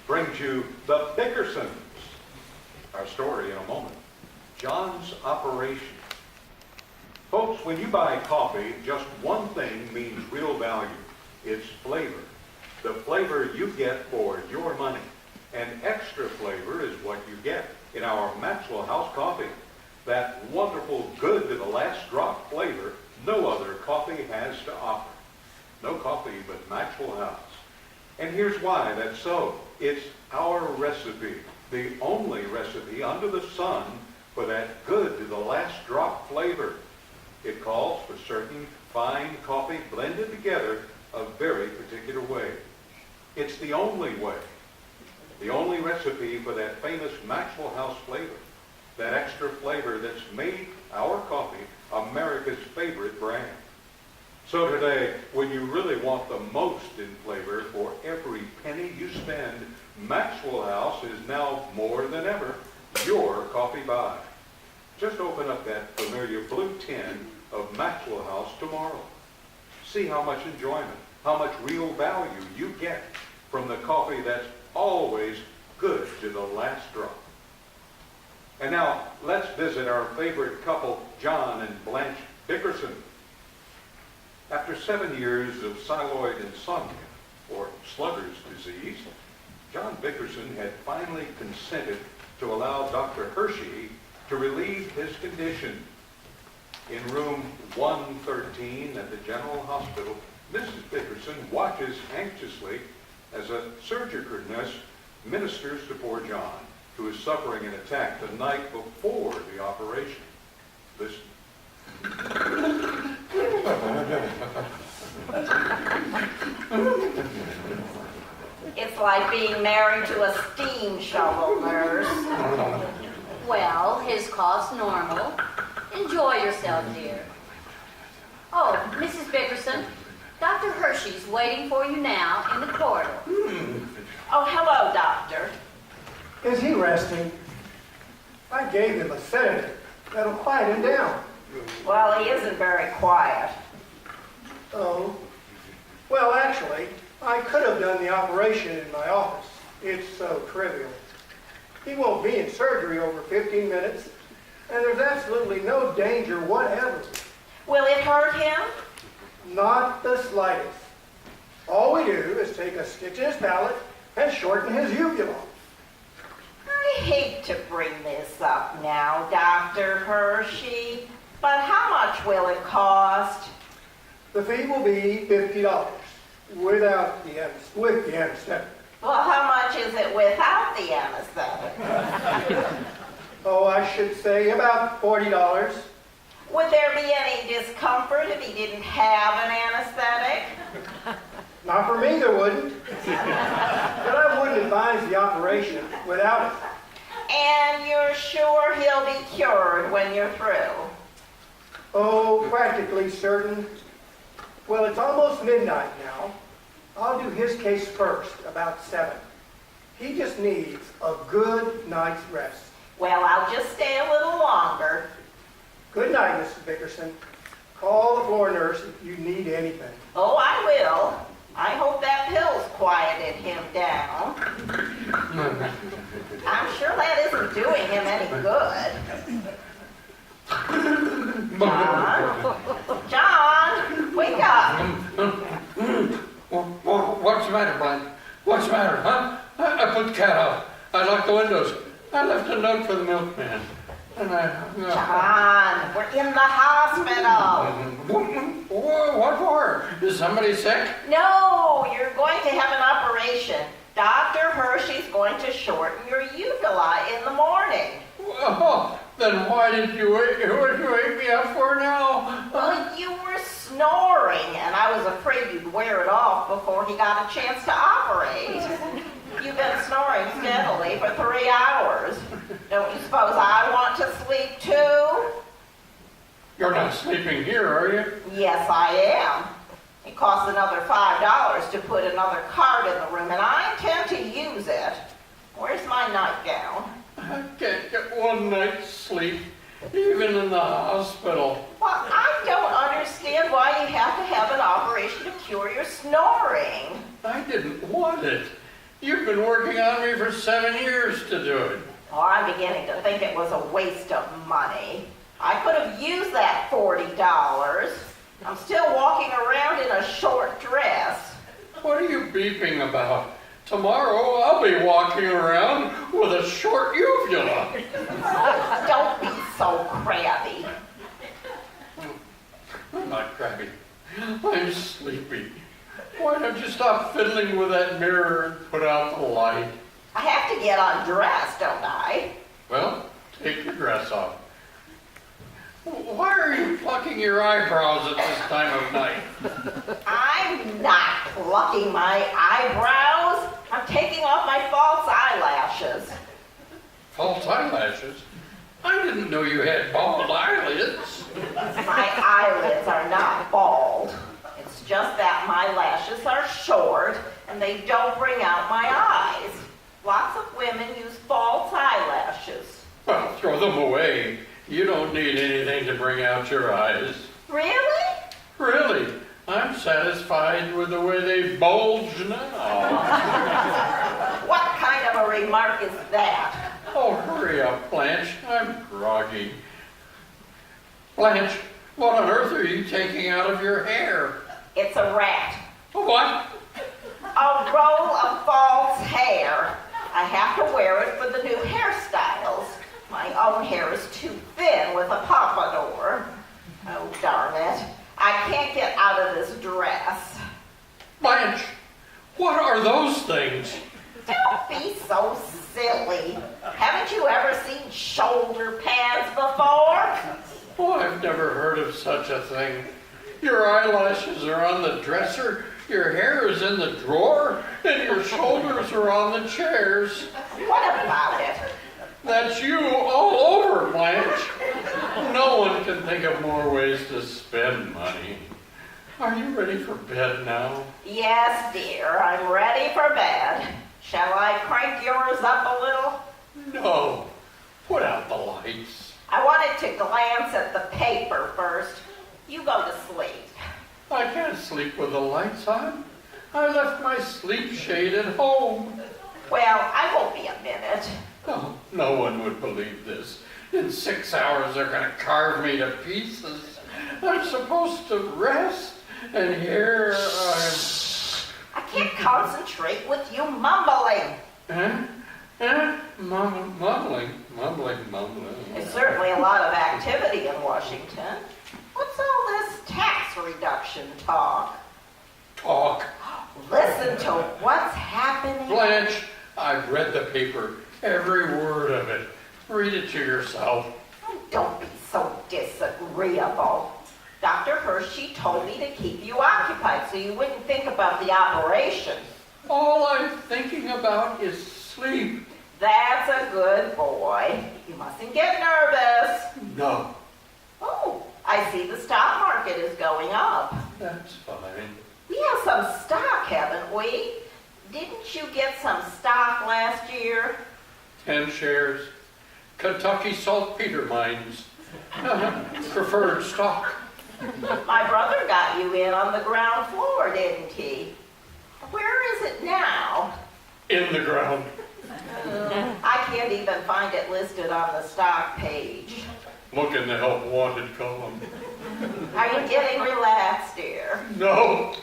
brings you the Bickersons. Our story in a moment. John's operation. Folks, when you buy coffee, just one thing means real value. It's flavor. The flavor you get for your money. And extra flavor is what you get in our Maxwell House coffee. That wonderful, good to the last drop flavor no other coffee has to offer. No coffee but Maxwell House. And here's why that's so. It's our recipe, the only recipe under the sun for that good to the last drop flavor. It calls for certain fine coffee blended together a very particular way. It's the only way, the only recipe for that famous Maxwell House flavor, that extra flavor that's made our coffee America's favorite brand. So today, when you really want the most in flavor for every penny you spend, Maxwell House is now more than ever your coffee buy. Just open up that familiar blue tin of Maxwell House tomorrow. See how much enjoyment, how much real value you get from the coffee that's always good to the last drop. And now, let's visit our favorite couple, John and Blanche Bickerson. After 7 years of thyroid insomnia, or Slugger's disease, John Bickerson had finally consented to allow Dr. Hershey to relieve his condition. In room 113 at the General Hospital, Mrs. Bickerson watches anxiously as a surgical nurse ministers to poor John, who is suffering an attack the night before the operation. Listen. It's like being married to a steam shovel, nurse. Well, his cough's normal. Enjoy yourself, dear. Oh, Mrs. Bickerson, Dr. Hershey's waiting for you now in the corridor. Oh, hello, doctor. Is he resting? I gave him a sedative that'll quiet him down. Well, he isn't very quiet. Oh. Well, actually, I could have done the operation in my office. It's so trivial. He won't be in surgery over 15 minutes, and there's absolutely no danger whatever. Will it hurt him? Not the slightest. All we do is take a stitch in his palate and shorten his uvula. I hate to bring this up now, Dr. Hershey, but how much will it cost? The fee will be $50 with the anesthetic. Well, how much is it without the anesthetic? Oh, I should say about $40. Would there be any discomfort if he didn't have an anesthetic? Not for me, there wouldn't. But I wouldn't advise the operation without it. And you're sure he'll be cured when you're through? Oh, practically certain. Well, it's almost midnight now. I'll do his case first, about 7. He just needs a good night's rest. Well, I'll just stay a little longer. Good night, Mrs. Bickerson. Call the floor nurse if you need anything. Oh, I will. I hope that pill's quieted him down. I'm sure that isn't doing him any good. John, wake up. What's the matter, Blanche? What's the matter, huh? I put the cat out. I locked the windows. I left a note for the milkman. And John, we're in the hospital. What for? Is somebody sick? No, you're going to have an operation. Dr. Hershey's going to shorten your uvula in the morning. Oh, then why did you wake me up for now? Well, you were snoring, and I was afraid you'd wear it off before he got a chance to operate. You've been snoring steadily for 3 hours. Don't you suppose I want to sleep too? You're not sleeping here, are you? Yes, I am. It costs another $5 to put another card in the room, and I intend to use it. Where's my nightgown? I can't get one night's sleep, even in the hospital. Well, I don't understand why you have to have an operation to cure your snoring. I didn't want it. You've been working on me for 7 years to do it. Oh, I'm beginning to think it was a waste of money. I could have used that $40. I'm still walking around in a short dress. What are you beeping about? Tomorrow I'll be walking around with a short uvula. Don't be so crabby. I'm not crabby. I'm sleepy. Why don't you stop fiddling with that mirror and put out the light? I have to get undressed, don't I? Well, take your dress off. Why are you plucking your eyebrows at this time of night? I'm not plucking my eyebrows. I'm taking off my false eyelashes. False eyelashes? I didn't know you had bald eyelids. My eyelids are not bald. It's just that my lashes are short and they don't bring out my eyes. Lots of women use false eyelashes. Well, throw them away. You don't need anything to bring out your eyes. Really? Really? I'm satisfied with the way they bulge now. What kind of a remark is that? Oh, hurry up, Blanche. I'm groggy. Blanche, what on earth are you taking out of your hair? It's a rat. What? A roll of false hair. I have to wear it for the new hairstyles. My own hair is too thin with a pompadour. Oh, darn it. I can't get out of this dress. Blanche, what are those things? Don't be so silly. Haven't you ever seen shoulder pads before? Oh, I've never heard of such a thing. Your eyelashes are on the dresser, your hair is in the drawer, and your shoulders are on the chairs. What about it? That's you all over, Blanche. No one can think of more ways to spend money. Are you ready for bed now? Yes, dear, I'm ready for bed. Shall I crank yours up a little? No. Put out the lights. I wanted to glance at the paper first. You go to sleep. I can't sleep with the lights on. I left my sleep shade at home. Well, I won't be a minute. Oh, no one would believe this. In 6 hours, they're going to carve me to pieces. I'm supposed to rest, and here I can't concentrate with you mumbling. Mumbling. There's certainly a lot of activity in Washington. What's all this tax reduction talk? Talk. Listen to what's happening. Blanche, I've read the paper, every word of it. Read it to yourself. Oh, don't be so disagreeable. Dr. Hershey told me to keep you occupied so you wouldn't think about the operation. All I'm thinking about is sleep. That's a good boy. You mustn't get nervous. No, Oh, I see the stock market is going up. that's fine. We have some stock, haven't we? Didn't you get some stock last year? 10 shares. Kentucky saltpeter mines. Preferred stock. My brother got you in on the ground floor, didn't he? Where is it now? In the ground. I can't even find it listed on the stock page. Look in the help wanted column. Are you getting relaxed, dear? No.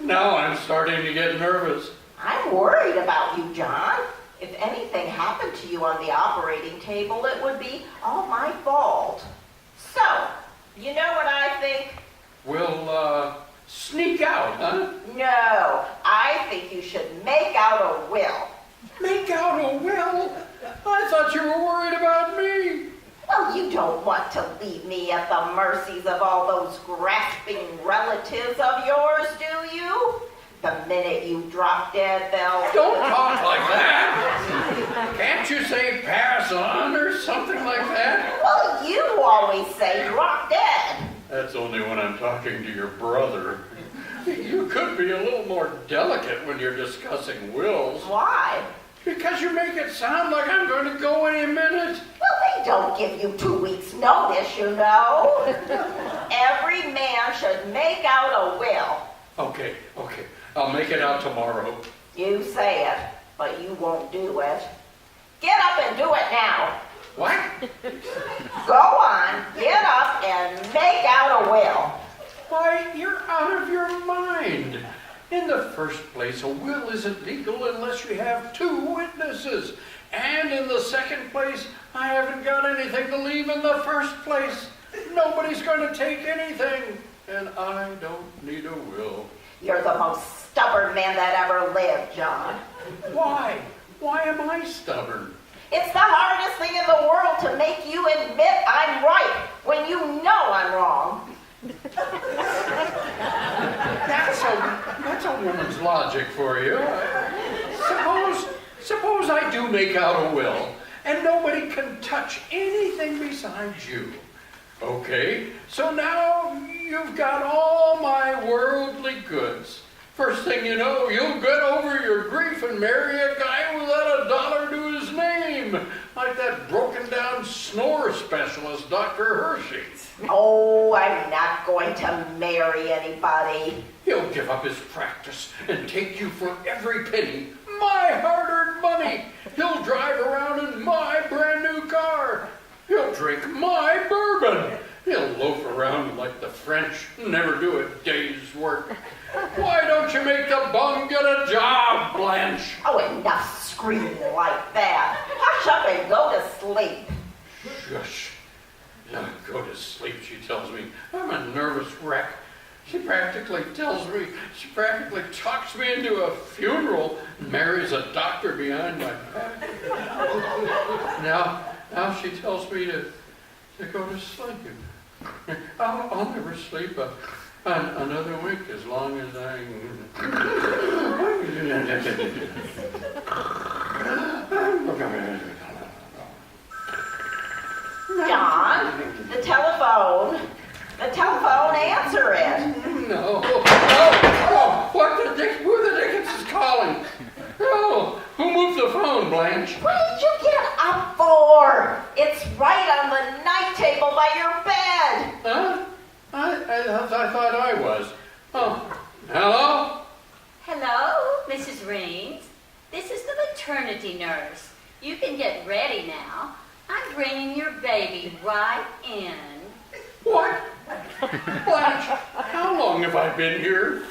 Now I'm starting to get nervous. I'm worried about you, John. If anything happened to you on the operating table, it would be all my fault. So, you know what I think? We'll, sneak out, huh? No, I think you should make out a will. Make out a will? I thought you were worried about me. Well, you don't want to leave me at the mercies of all those grasping relatives of yours, do you? The minute you drop dead, they'll... Don't talk like that. Can't you say pass on or something like that? Well, you always say drop dead. That's only when I'm talking to your brother. You could be a little more delicate when you're discussing wills. Why? Because you make it sound like I'm going to go any minute. Well, they don't give you 2 weeks' notice, you know. Every man should make out a will. Okay. I'll make it out tomorrow. You say it. but you won't do it. Get up and do it now. What? Go on, get up and make out a will. Why, you're out of your mind. In the first place, a will isn't legal unless you have 2 witnesses. And in the second place, I haven't got anything to leave in the first place. Nobody's going to take anything, and I don't need a will. You're the most stubborn man that ever lived, John. Why? Why am I stubborn? It's the hardest thing in the world to make you admit I'm right when you know I'm wrong. That's a woman's logic for you. Suppose I do make out a will, and nobody can touch anything besides you. Okay, so now you've got all my worldly goods. First thing you know, you'll get over your grief and marry a guy without a dollar to his name, like that broken down snore specialist, Dr. Hershey. Oh, I'm not going to marry anybody. He'll give up his practice and take you for every penny, my hard-earned money. He'll drive around in my brand new car. He'll drink my bourbon. He'll loaf around like the French, never do a day's work. Why don't you make the bum get a job, Blanche? Oh, enough screaming like that. Hush up and go to sleep. Shush. Now go to sleep, she tells me. I'm a nervous wreck. She practically talks me into a funeral and marries a doctor behind my back. Now she tells me to go to sleep. I'll never sleep another week as long as I... John, the telephone. The telephone, answer it. No. Oh, who the dickens is calling? Oh, who moved the phone, Blanche? What did you get up for? It's right on the night table by your bed. Huh? I thought I was. Oh, hello? Hello, Mrs. Raines. This is the maternity nurse. You can get ready now. I'm bringing your baby right in. What? Blanche, how long have I been here?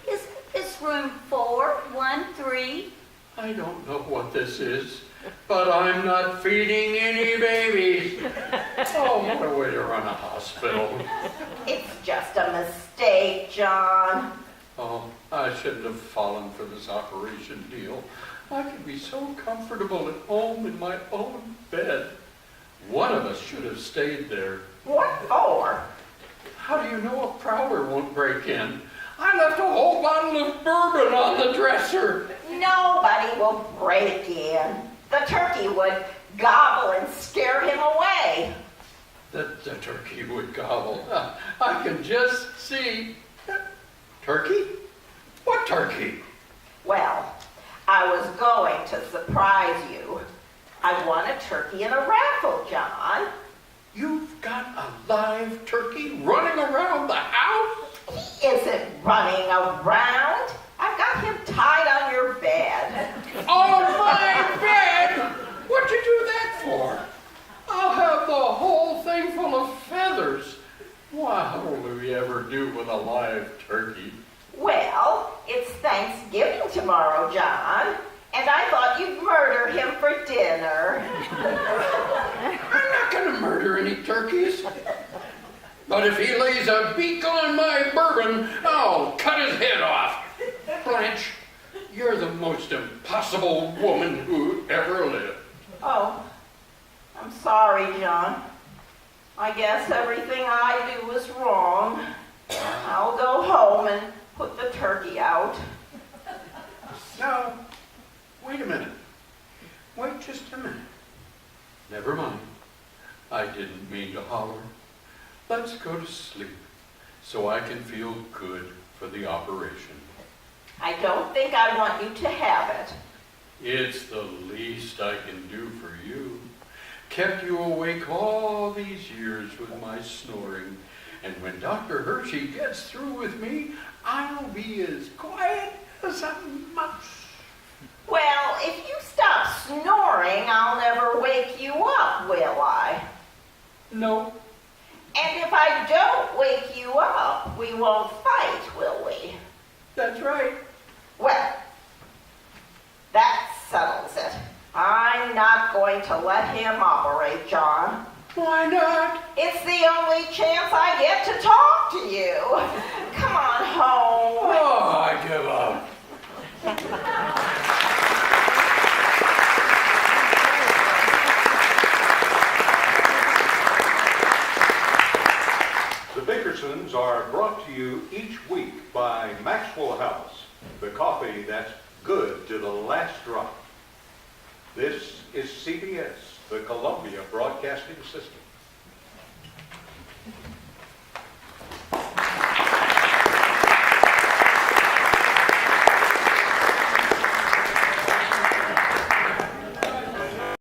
Is this room 413? I don't know what this is, but I'm not feeding any babies. Oh, what a way to run a hospital. It's just a mistake, John. Oh, I shouldn't have fallen for this operation deal. I could be so comfortable at home in my own bed. One of us should have stayed there. What for? How do you know a prowler won't break in? I left a whole bottle of bourbon on the dresser. Nobody will break in. The turkey would gobble and scare him away. The turkey would gobble. I can just see. Turkey? What turkey? Well, I was going to surprise you. I won a turkey in a raffle, John. You've got a live turkey running around the house? He isn't running around. I've got him tied on your bed. On my bed? What'd you do that for? I'll have the whole thing full of feathers. What will we ever do with a live turkey? Well, it's Thanksgiving tomorrow, John, and I thought you'd murder him for dinner. I'm not going to murder any turkeys. But if he lays a beak on my bourbon, I'll cut his head off. Blanche, you're the most impossible woman who ever lived. Oh, I'm sorry, John. I guess everything I do is wrong. I'll go home and put the turkey out. Now, wait a minute. Wait just a minute. Never mind. I didn't mean to holler. Let's go to sleep so I can feel good for the operation. I don't think I want you to have it. It's the least I can do for you. Kept you awake all these years with my snoring. And when Dr. Hershey gets through with me, I'll be as quiet as a mouse. Well, if you stop snoring, I'll never wake you up, will I? No. And if I don't wake you up, we won't fight, will we? That's right. Well, that settles it. I'm not going to let him operate, John. Why not? It's the only chance I get to talk to you. Come on home. Oh, I give up. The Bickersons are brought to you each week by Maxwell House, the coffee that's good to the last drop. This is CBS, the Columbia Broadcasting System.